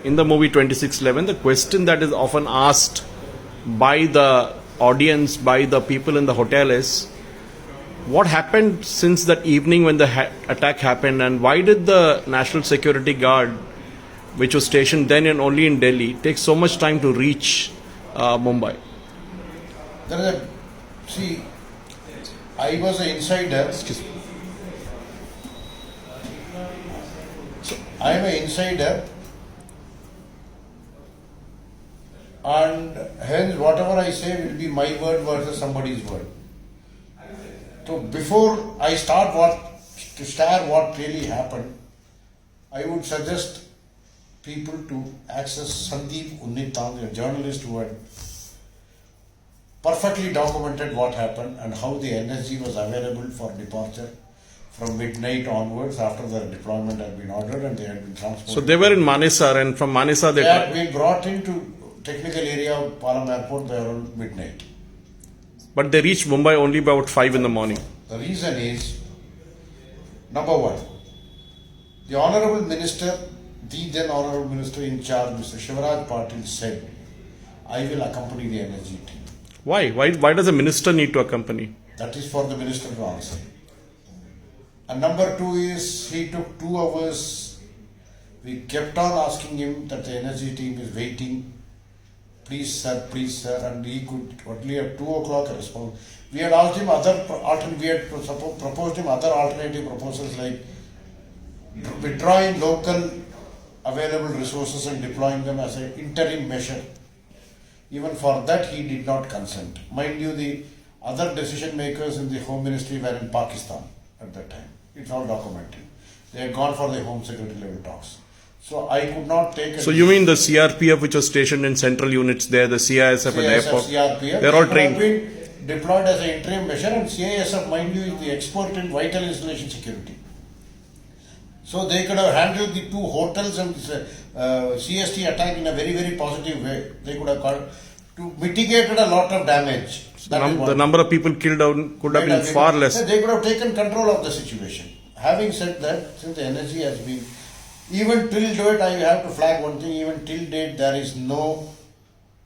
In the movie 2611, the question that is often asked by the audience, by the people in the hotel is, what happened since that evening when the attack happened, and why did the National Security Guard, which was stationed then and only in Delhi, take so much time to reach Mumbai? I was an insider. I am an insider, and hence whatever I say will be my word versus somebody's word. So before I start what really happened, I would suggest people to access Sandeep Unnithan, a journalist who had perfectly documented what happened and how the energy was available for departure from midnight onwards after the deployment had been ordered and they had been transported. So they were in Manesar, and from Manesar they had been brought into technical area of Palam Airport by around midnight. But they reached Mumbai only by about 5 in the morning. The reason is, number one, the Honourable Minister, the then Honourable Minister in charge, Mr. Shivraj Patil, said, I will accompany the energy team. Why? Why does a minister need to accompany? That is for the minister to answer. And number two is, he took 2 hours. We kept on asking him that the energy team is waiting. Please sir, and he could only at 2 o'clock respond. We had asked him proposed him other alternative proposals like withdrawing local available resources and deploying them as an interim measure. Even for that he did not consent. Mind you, the other decision makers in the Home Ministry were in Pakistan at that time. It's all documented. They had gone for the Home Secretary level talks. So I could not take. So you mean the CRPF, which was stationed in central units there, the CISF at the airport, CRPF, they're all trained. Have been deployed as an interim measure, and CISF, mind you, is the expert in vital installation security. So they could have handled the 2 hotels and CST attack in a very, very positive way. They could have mitigated a lot of damage. The number of people killed could have been far less. They could have taken control of the situation. Having said that, since the energy has been, even till date, I have to flag one thing, even till date there is no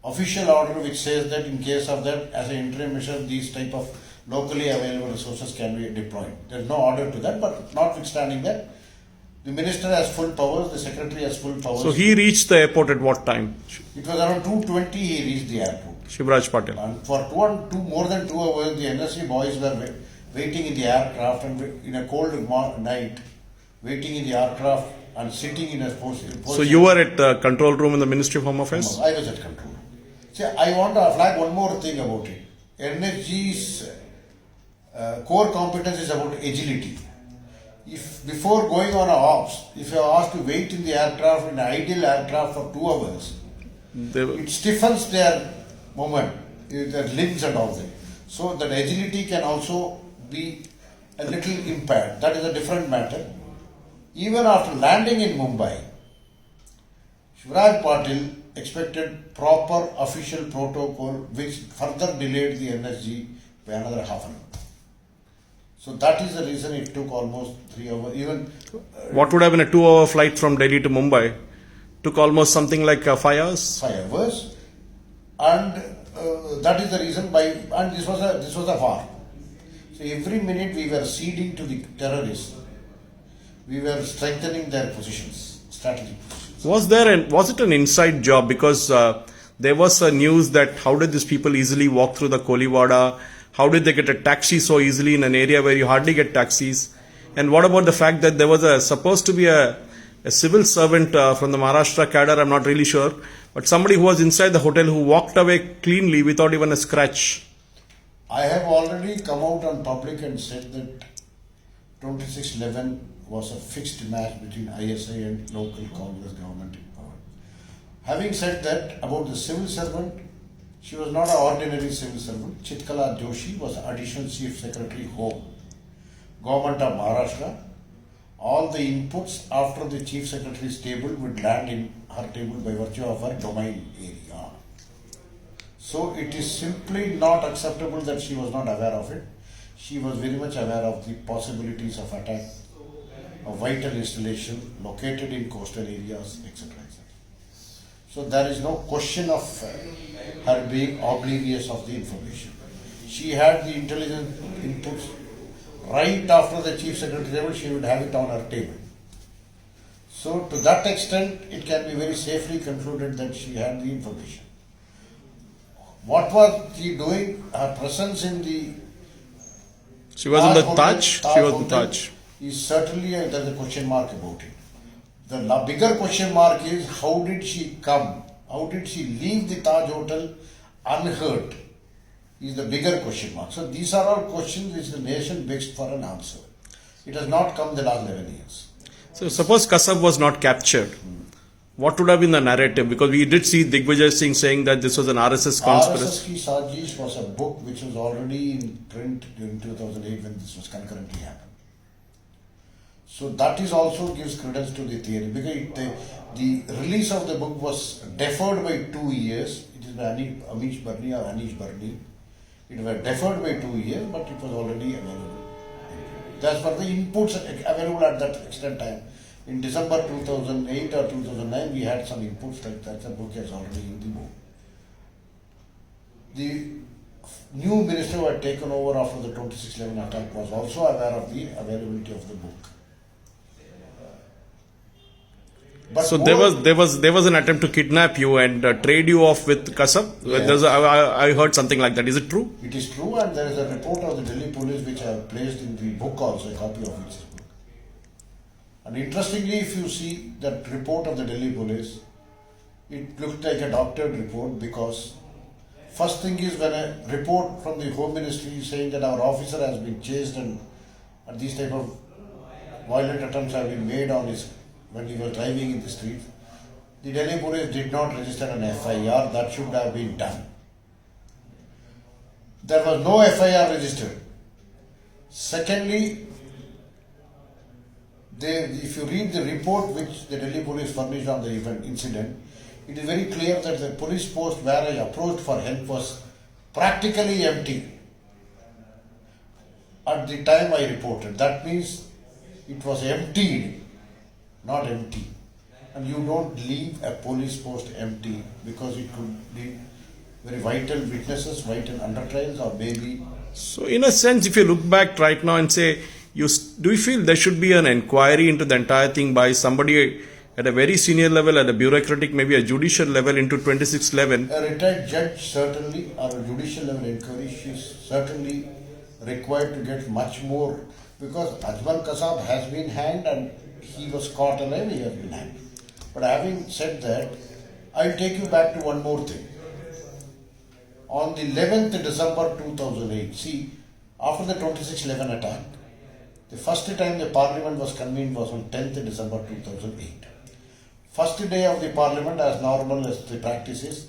official order which says that in case of that, as an interim measure, these type of locally available resources can be deployed. There is no order to that, but notwithstanding that, the minister has full powers, the secretary has full powers. So he reached the airport at what time? It was around 2:20 he reached the airport. Shivraj Patil. And for more than 2 hours, the NSC boys were waiting in the aircraft, and in a cold night, waiting in the aircraft and sitting in a position. So you were at the control room in the Ministry of Home Affairs? No, I was at control. See, I want to flag one more thing about it. NSG's core competence is about agility. If before going on a ops, if you are asked to wait in the aircraft, in an ideal aircraft for 2 hours, it stiffens their movement, their limbs and all that. So that agility can also be a little impaired. That is a different matter. Even after landing in Mumbai, Shivraj Patil expected proper official protocol which further delayed the NSG by another half an hour. So that is the reason it took almost 3 hours. Even what would have been a 2-hour flight from Delhi to Mumbai took almost something like 5 hours. 5 hours, and that is the reason and this was a war. So every minute we were ceding to the terrorists. We were strengthening their positions, strategic positions. Was it an inside job? Because there was a news that how did these people easily walk through the Koliwada? How did they get a taxi so easily in an area where you hardly get taxis? And what about the fact that there was supposed to be a civil servant from the Maharashtra cadre, I'm not really sure, but somebody who was inside the hotel who walked away cleanly without even a scratch? I have already come out on public and said that 2611 was a fixed match between ISI and local Congress government in power. Having said that, about the civil servant, she was not an ordinary civil servant. Chitkala Joshi was Additional Chief Secretary Home, Government of Maharashtra. All the inputs after the Chief Secretary's table would land in her table by virtue of her domain area. So it is simply not acceptable that she was not aware of it. She was very much aware of the possibilities of attack, a vital installation located in coastal areas, etc. So there is no question of her being oblivious of the information. She had the intelligence inputs right after the chief secretary level, she would have it on her table. So to that extent, it can be very safely concluded that she had the information. What was she doing? Her presence in the She was in the Hotel- Taj. She was in Hotel Taj. is certainly there's a question mark about it. The bigger question mark is how did she come? How did she leave the Taj Hotel unhurt? Is the bigger question mark. So these are all questions which the nation begs for an answer. It has not come the last 11 years. So suppose Kasab was not captured. What would have been the narrative? Because we did see Digvijay Singh saying that this was an RSS conspiracy. RSS Ki Sajish was a book which was already in print in 2008 when this was concurrently happened. So that is also gives credence to the theory because the release of the book was deferred by 2 years. It is by Amish Barni or Anish Barni. It was deferred by 2 years, but it was already available. That's for the inputs available at that extent time. In December 2008 or 2009, we had some inputs that the book is already in the book. The new minister who had taken over after the 26/11 attack was also aware of the availability of the book. But So there was an attempt to kidnap you and trade you off with Kasab. Yes. I heard something like that. Is it true? It is true, and there is a report of the Delhi police which I have placed in the book also, a copy of which is book. And interestingly, if you see that report of the Delhi police, it looked like a doctored report because first thing is when a report from the Home Ministry is saying that our officer has been chased and these type of violent attempts have been made on his when he was driving in the street, the Delhi police did not register an FIR. That should have been done. There was no FIR registered. Secondly, if you read the report which the Delhi police furnished on the incident, it is very clear that the police post where I approached for help was practically empty at the time I reported. That means it was emptied, not empty. And you don't leave a police post empty because it could be very vital witnesses, vital under trials, or maybe. So in a sense, if you look back right now and say, do you feel there should be an inquiry into the entire thing by somebody at a very senior level, at a bureaucratic, maybe a judicial level into 2611? A retired judge certainly, or a judicial level inquiry, she is certainly required to get much more because Ajmal Kasab has been hanged and he was caught alive, he has been hanged. But having said that, I'll take you back to one more thing. On the 11th December 2008, see, after the 26/11 attack, the first time the parliament was convened was on 10th December 2008. First day of the parliament, as normal as the practice is,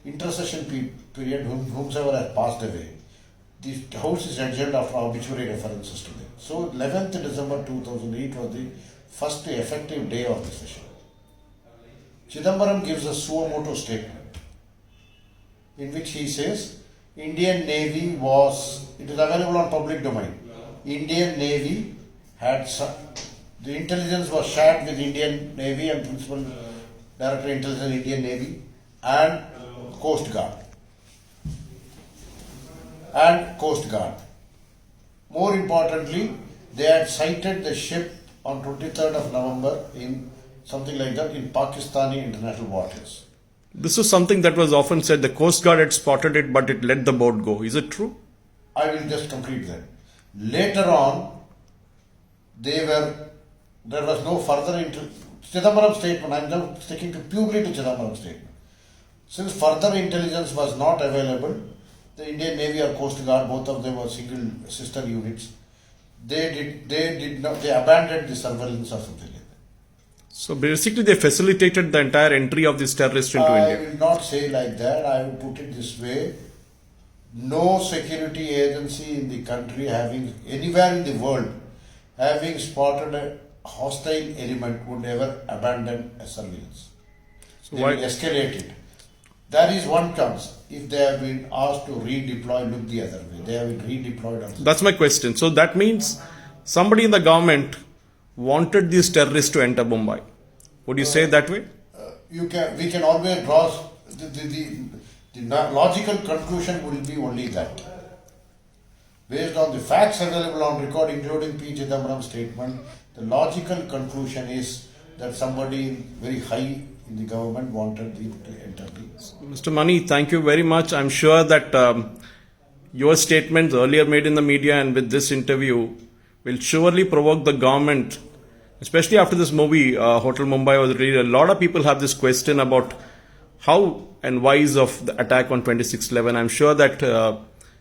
intercession period, whomsoever has passed away, the house is adjourned after obituary references to them. So 11th December 2008 was the first effective day of the session. Chidambaram gives a suo motu statement in which he says, Indian Navy was, it is available on public domain, Indian Navy had, the intelligence was shared with Indian Navy and Principal Director Intelligence Indian Navy and Coast Guard. More importantly, they had sighted the ship on 23rd of November in something like that in Pakistani international waters. This was something that was often said. The Coast Guard had spotted it, but it let the boat go. Is it true? I will just complete that. Later on, there was no further Chidambaram statement. I am now sticking to purely to Chidambaram statement. Since further intelligence was not available, the Indian Navy or Coast Guard, both of them were single sister units. They abandoned the surveillance or something like that. So basically, they facilitated the entire entry of this terrorist into I India. will not say like that. I will put it this way. No security agency in the country anywhere in the world, having spotted a hostile element would never abandon a surveillance. So They why? will escalate it. There is one chance. If they have been asked to redeploy, look the other way. They have been redeployed also. That's my question. So that means somebody in the government wanted these terrorists to enter Mumbai. Would you say that way? we can always draw the logical conclusion will be only that. Based on the facts available on record, including P. Chidambaram's statement, the logical conclusion is that somebody very high in the government wanted to enter the. Mr. Mani, thank you very much. I'm sure that your statements earlier made in the media and with this interview will surely provoke the government, especially after this movie, Hotel Mumbai was released. A lot of people have this question about how and whys of the attack on 26/11. I'm sure that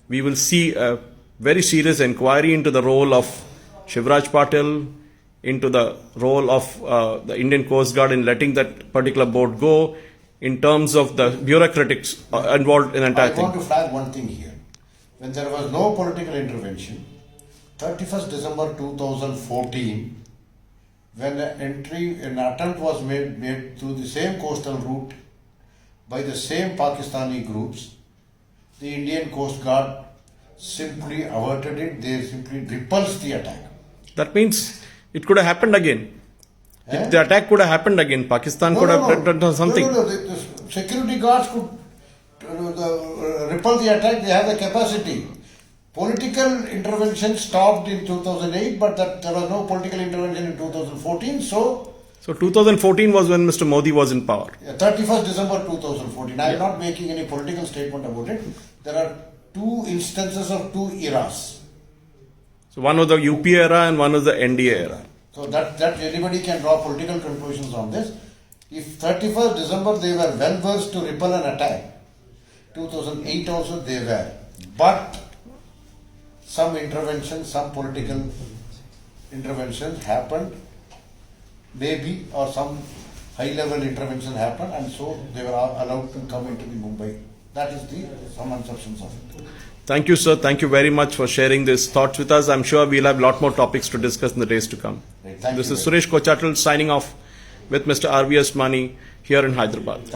we will see a very serious inquiry into the role of Shivraj Patil, into the role of the Indian Coast Guard in letting that particular boat go, in terms of the bureaucrats involved in the entire I want thing. to flag one thing here. When there was no political intervention, 31st December 2014, when an attempt was made through the same coastal route by the same Pakistani groups, the Indian Coast Guard simply averted it. They simply repulsed the attack. That means it could have happened again. If the attack could have happened again, Pakistan could have done something. No. The security guards could repel the attack. They have the capacity. Political intervention stopped in 2008, but there was no political intervention in 2014. So 2014 was when Mr. Modi was in power. 31st December 2014. I am not making any political statement about it. There are two instances of two eras. So one was the UPA era and one was the NDA era. So that anybody can draw political conclusions on this. If 31st December they were well versed to repel an attack, 2008 also they were. But some intervention, some political intervention happened, maybe, or some high level intervention happened, and so they were allowed to come into the Mumbai. That is some assumptions of it. Thank you, sir. Thank you very much for sharing these thoughts with us. I'm sure we'll have a lot more topics to discuss in the days to come. Right, thank This you is Suresh Kochatal signing off with Mr. RVS Mani here in Hyderabad.